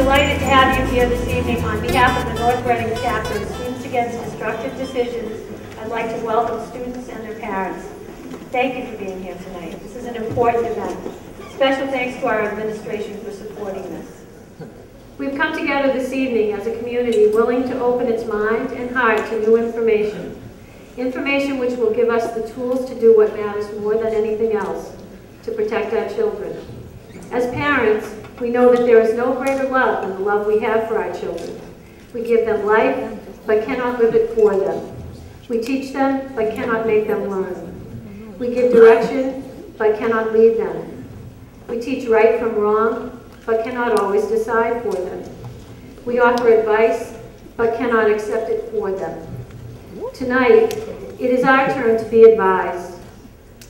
delighted to have you here this evening on behalf of the North Reading chapter of Students Against Destructive Decisions. I'd like to welcome students and their parents. Thank you for being here tonight. This is an important event. Special thanks to our administration for supporting this. We've come together this evening as a community willing to open its mind and heart to new information. Information which will give us the tools to do what matters more than anything else, to protect our children. As parents, we know that there is no greater love than the love we have for our children. We give them life, but cannot live it for them. We teach them, but cannot make them learn. We give direction, but cannot lead them. We teach right from wrong, but cannot always decide for them. We offer advice, but cannot accept it for them. Tonight, it is our turn to be advised.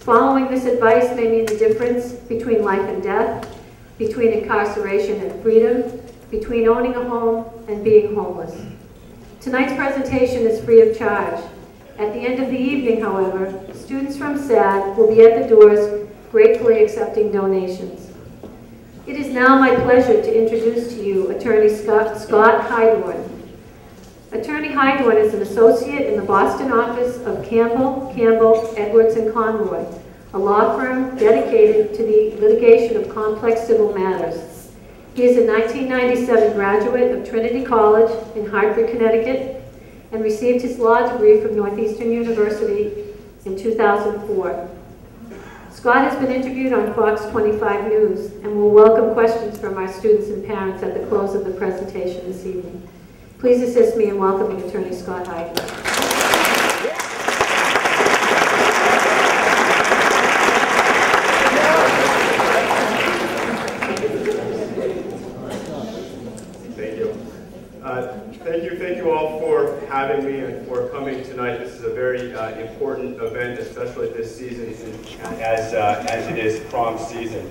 Following this advice may mean the difference between life and death, between incarceration and freedom, between owning a home and being homeless. Tonight's presentation is free of charge. At the end of the evening, however, students from SAD will be at the doors gratefully accepting donations. It is now my pleasure to introduce to you Attorney Scott Hydorn. Attorney Hydorn is an associate in the Boston office of Campbell, Edwards & Conroy, a law firm dedicated to the litigation of complex civil matters. He is a 1997 graduate of Trinity College in Hartford, Connecticut, and received his law degree from Northeastern University in 2004. Scott has been interviewed on Fox 25 News and will welcome questions from our students and parents at the close of the presentation this evening. Please assist me in welcoming Attorney Scott Hydorn. Thank you all for having me and for coming tonight. This is a very important event, especially this season, as it is prom season.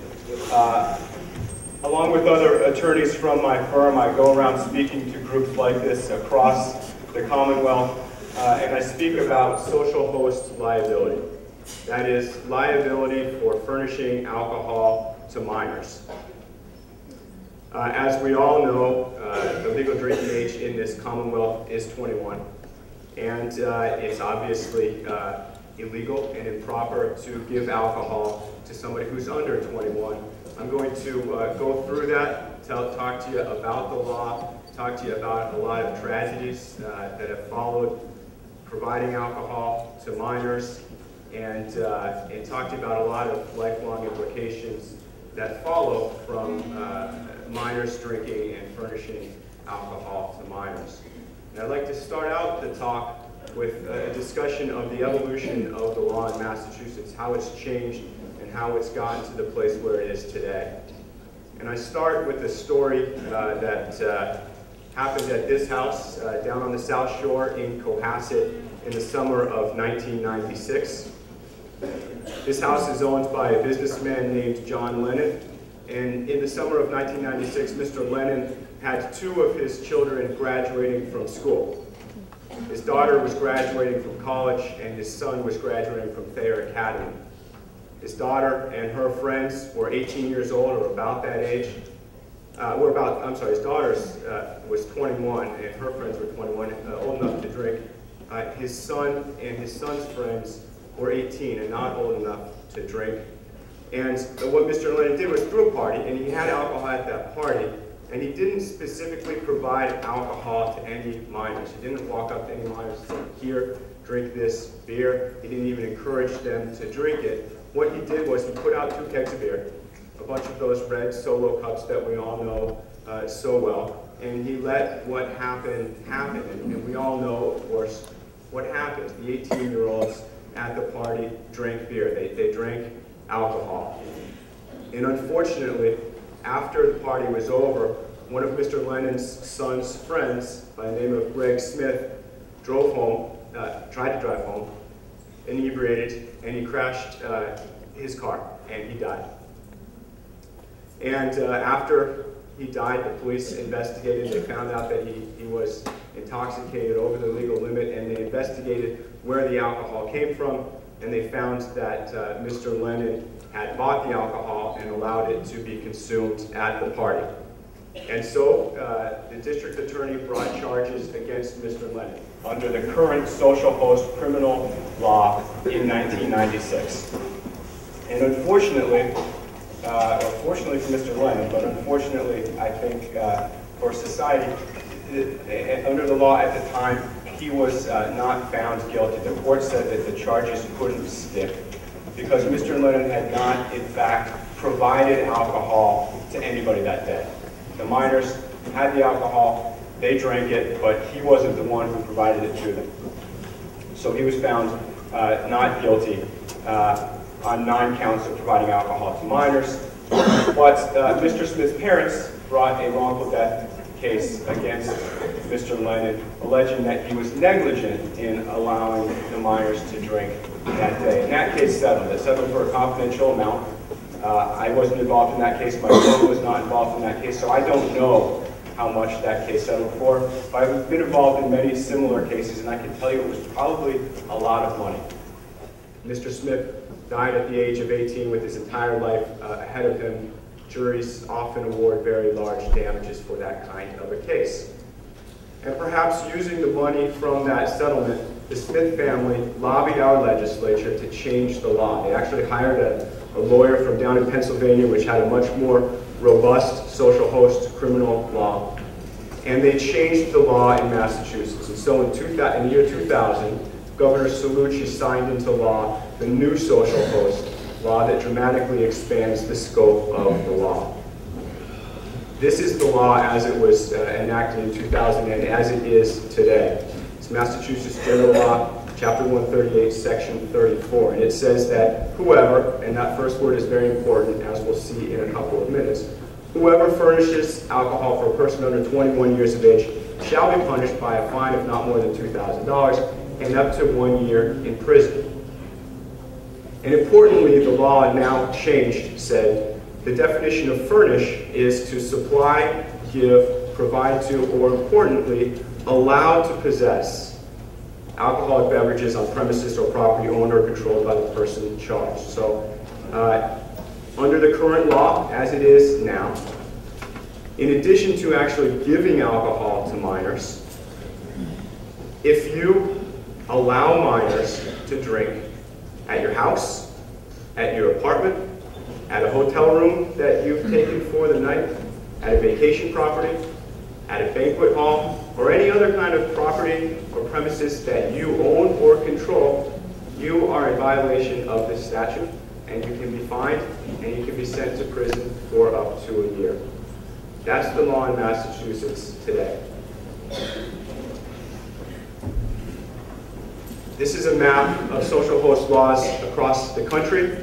Along with other attorneys from my firm, I go around speaking to groups like this across the Commonwealth, and I speak about social host liability. That is, liability for furnishing alcohol to minors. As we all know, the legal drinking age in this Commonwealth is 21, and it's obviously illegal and improper to give alcohol to somebody who's under 21. I'm going to go through that, talk to you about the law, talk to you about a lot of tragedies that have followed providing alcohol to minors, and talk to you about a lot of lifelong implications that follow from minors drinking and furnishing alcohol to minors. And I'd like to start out the talk with a discussion of the evolution of the law in Massachusetts, how it's changed and how it's gotten to the place where it is today. And I start with a story that happened at this house down on the South Shore in Cohasset in the summer of 1996. This house is owned by a businessman named John Lennon. And in the summer of 1996, Mr. Lennon had two of his children graduating from school. His daughter was graduating from college, and his son was graduating from Thayer Academy. His daughter and her friends were 18 years old, or about that age. His daughter was 21, and her friends were 21, old enough to drink. His son and his son's friends were 18 and not old enough to drink. And what Mr. Lennon did was threw a party, and he had alcohol at that party, and he didn't specifically provide alcohol to any minors. He didn't walk up to any minors and say, "Here, drink this beer." He didn't even encourage them to drink it. What he did was he put out 2 kegs of beer, a bunch of those red Solo cups that we all know so well, and he let what happened happen. And we all know, of course, what happened. The 18-year-olds at the party drank beer. They drank alcohol. And unfortunately, after the party was over, one of Mr. Lennon's son's friends, by the name of Greg Smith, tried to drive home, inebriated, and he crashed his car, and he died. And after he died, the police investigated. They found out that he was intoxicated over the legal limit, and they investigated where the alcohol came from, and they found that Mr. Lennon had bought the alcohol and allowed it to be consumed at the party. And so the district attorney brought charges against Mr. Lennon under the current social host criminal law in 1996. And unfortunately, fortunately for Mr. Lennon, but unfortunately, I think, for society, under the law at the time, he was not found guilty. The court said that the charges couldn't stick because Mr. Lennon had not, in fact, provided alcohol to anybody that day. The minors had the alcohol, they drank it, but he wasn't the one who provided it to them. So he was found not guilty on 9 counts of providing alcohol to minors. But Mr. Smith's parents brought a wrongful death case against Mr. Lennon, alleging that he was negligent in allowing the minors to drink that day. And that case settled. It settled for a confidential amount. I wasn't involved in that case. My brother was not involved in that case, so I don't know how much that case settled for. But I've been involved in many similar cases, and I can tell you it was probably a lot of money. Mr. Smith died at the age of 18 with his entire life ahead of him. Juries often award very large damages for that kind of a case. And perhaps using the money from that settlement, the Smith family lobbied our legislature to change the law. They actually hired a lawyer from down in Pennsylvania, which had a much more robust social host criminal law. And they changed the law in Massachusetts. And so in the year 2000, Governor Cellucci signed into law the new social host law that dramatically expands the scope of the law. This is the law as it was enacted in 2000 and as it is today. It's Massachusetts General Law, Chapter 138, Section 34. And it says that whoever, and that first word is very important, as we'll see in a couple of minutes, whoever furnishes alcohol for a person under 21 years of age shall be punished by a fine of not more than $2,000 and up to 1 year in prison. And importantly, the law now changed, said, the definition of furnish is to supply, give, provide to, or importantly, allow to possess alcoholic beverages on premises or property owned or controlled by the person charged. So, under the current law, as it is now, in addition to actually giving alcohol to minors, if you allow minors to drink at your house, at your apartment, at a hotel room that you've taken for the night, at a vacation property, at a banquet hall, or any other kind of property or premises that you own or control, you are in violation of this statute, and you can be fined, and you can be sent to prison for up to a year. That's the law in Massachusetts today. This is a map of social host laws across the country.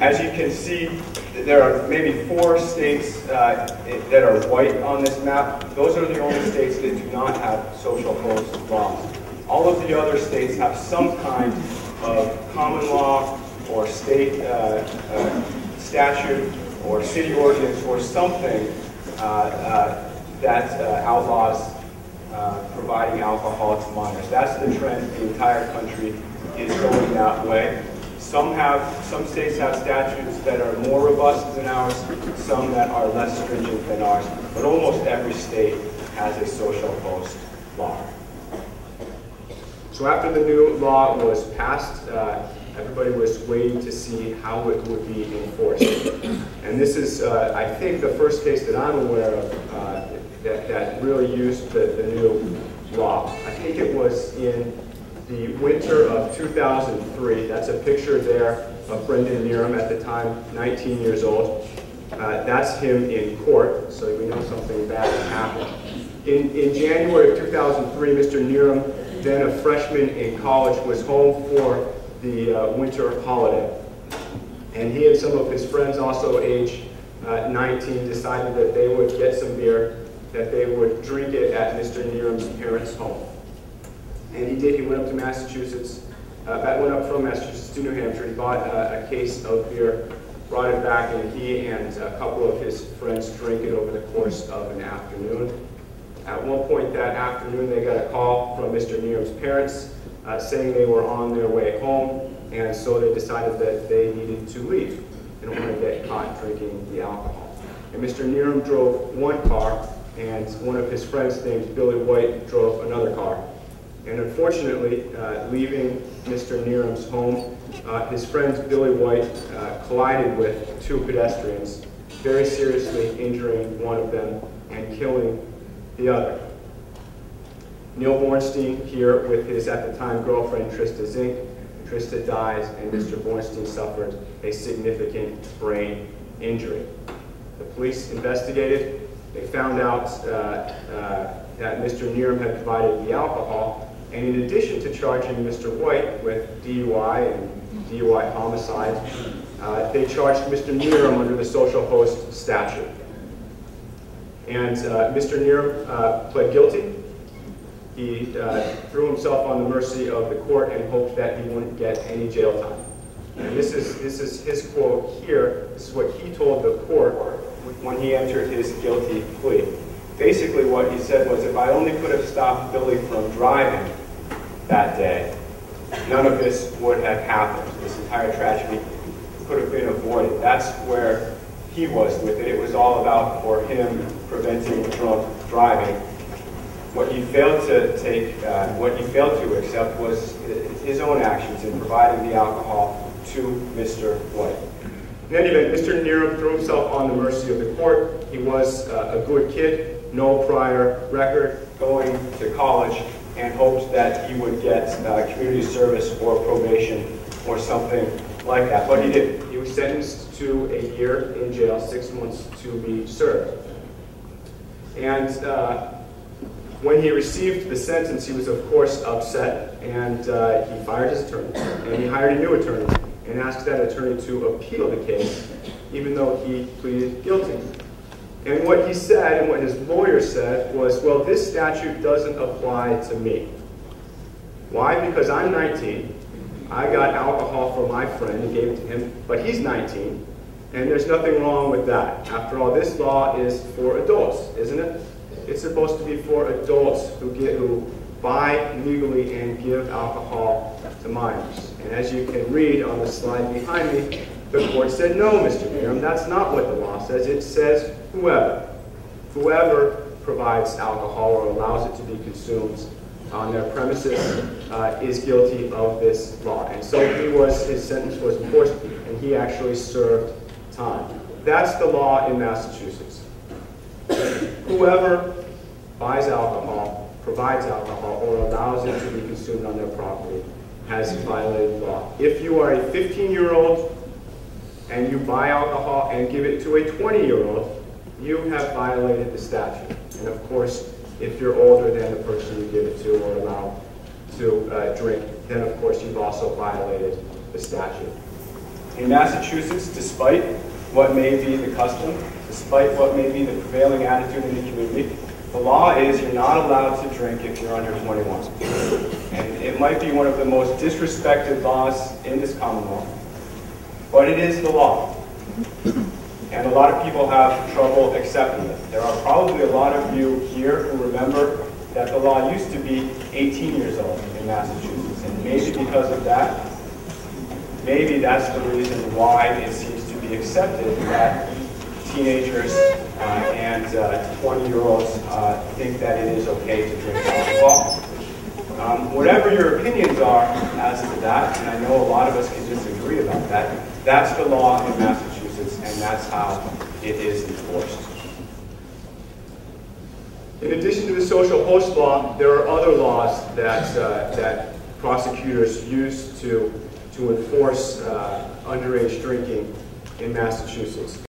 As you can see, there are maybe 4 states that are white on this map. Those are the only states that do not have social host laws. All of the other states have some kind of common law or state statute or city ordinance or something that outlaws providing alcohol to minors. That's the trend. The entire country is going that way. Some states have statutes that are more robust than ours, some that are less stringent than ours, but almost every state has a social host law. So after the new law was passed, everybody was waiting to see how it would be enforced. And this is, I think, the first case that I'm aware of that really used the new law. I think it was in the winter of 2003. That's a picture there of Brendan Neerum at the time, 19 years old. That's him in court, so we know something bad happened. In January of 2003, Mr. Neerum, then a freshman in college, was home for the winter holiday. And he and some of his friends, also age 19, decided that they would get some beer, that they would drink it at Mr. Neerum's parents' home. And he did. He went up to Massachusetts, went up from Massachusetts to New Hampshire. He bought a case of beer, brought it back, and he and a couple of his friends drank it over the course of an afternoon. At one point that afternoon, they got a call from Mr. Neerum's parents saying they were on their way home, and so they decided that they needed to leave. They don't want to get caught drinking the alcohol. and Mr. Neeram drove one car, and one of his friends named Billy White drove another car. And unfortunately, leaving Mr. Neeram's home, his friend Billy White collided with two pedestrians, very seriously injuring one of them and killing the other. Neil Bornstein here with his, at the time, girlfriend Trista Zink. Trista dies, and Mr. Bornstein suffered a significant brain injury. The police investigated. They found out that Mr. Neeram had provided the alcohol, and in addition to charging Mr. White with DUI and DUI homicide, they charged Mr. Neeram under the social host statute. And Mr. Neeram pled guilty. He threw himself on the mercy of the court and hoped that he wouldn't get any jail time. And this is his quote here. This is what he told the court when he entered his guilty plea. Basically what he said was, if I only could have stopped Billy from driving that day, none of this would have happened. This entire tragedy could have been avoided. That's where he was with it. It was all about, for him, preventing drunk driving. What he failed to accept was his own actions in providing the alcohol to Mr. White. In any event, Mr. Neeram threw himself on the mercy of the court. He was a good kid, no prior record, going to college, and hoped that he would get community service or probation or something like that. But he didn't. He was sentenced to a year in jail, 6 months to be served. And when he received the sentence, he was, of course, upset, and he fired his attorney, and he hired a new attorney, and asked that attorney to appeal the case, even though he pleaded guilty. And what he said, and what his lawyer said, was, well, this statute doesn't apply to me. Why? Because I'm 19, I got alcohol from my friend and gave it to him, but he's 19, and there's nothing wrong with that. After all, this law is for adults, isn't it? It's supposed to be for adults who buy legally and give alcohol to minors. And as you can read on the slide behind me, the court said, no, Mr. Neeram, that's not what the law says. It says whoever. Whoever provides alcohol or allows it to be consumed on their premises is guilty of this law. And so his sentence was enforced, and he actually served time. That's the law in Massachusetts. Whoever buys alcohol, provides alcohol, or allows it to be consumed on their property has violated the law. If you are a 15-year-old and you buy alcohol and give it to a 20-year-old, you have violated the statute. And of course, if you're older than the person you give it to or allow to drink, then of course you've also violated the statute. In Massachusetts, despite what may be the custom, despite what may be the prevailing attitude in the community, the law is you're not allowed to drink if you're under 21. And it might be one of the most disrespected laws in this Commonwealth, but it is the law. And a lot of people have trouble accepting it. There are probably a lot of you here who remember that the law used to be 18 years old in Massachusetts. And maybe because of that, maybe that's the reason why it seems to be accepted that teenagers and 20-year-olds think that it is okay to drink alcohol. Whatever your opinions are as to that, and I know a lot of us can disagree about that, that's the law in Massachusetts, and that's how it is enforced. In addition to the social host law, there are other laws that prosecutors use to enforce underage drinking in Massachusetts.